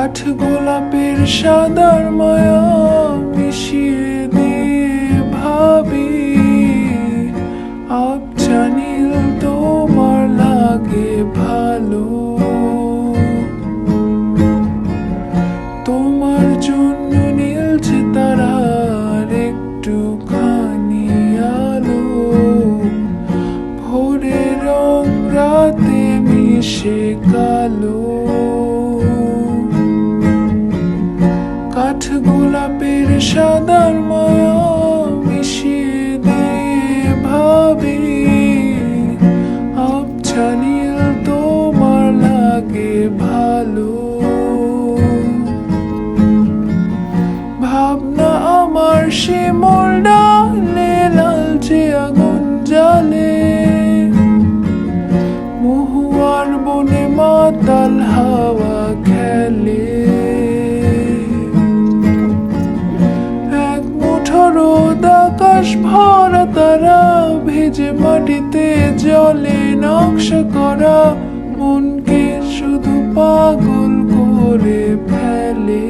কাঠ গোলাপের সাদার মায়া মিশিয়ে দিয়ে ভাবি আবছা নীল তোমার লাগে ভালো। তোমার জন্য নীলছে তারার একটুখানি আলো, ভোরের রং রাতে মিশে কালো। কাঠ গোলাপের সাদার মায়া মিশিয়ে দিয়ে ভাবি আবছা নীল তোমার লাগে ভালো। ভাবনা আমার শিমুল ডালে লালচে আগুন জ্বালে, মহুয়ার বনে মাতাল হাওয়া খেলে। রোদ আকাশ ভরা তারা ভেজে মাটিতে জলে নকশা করা মনকে শুধু পাগল করে ফেলে।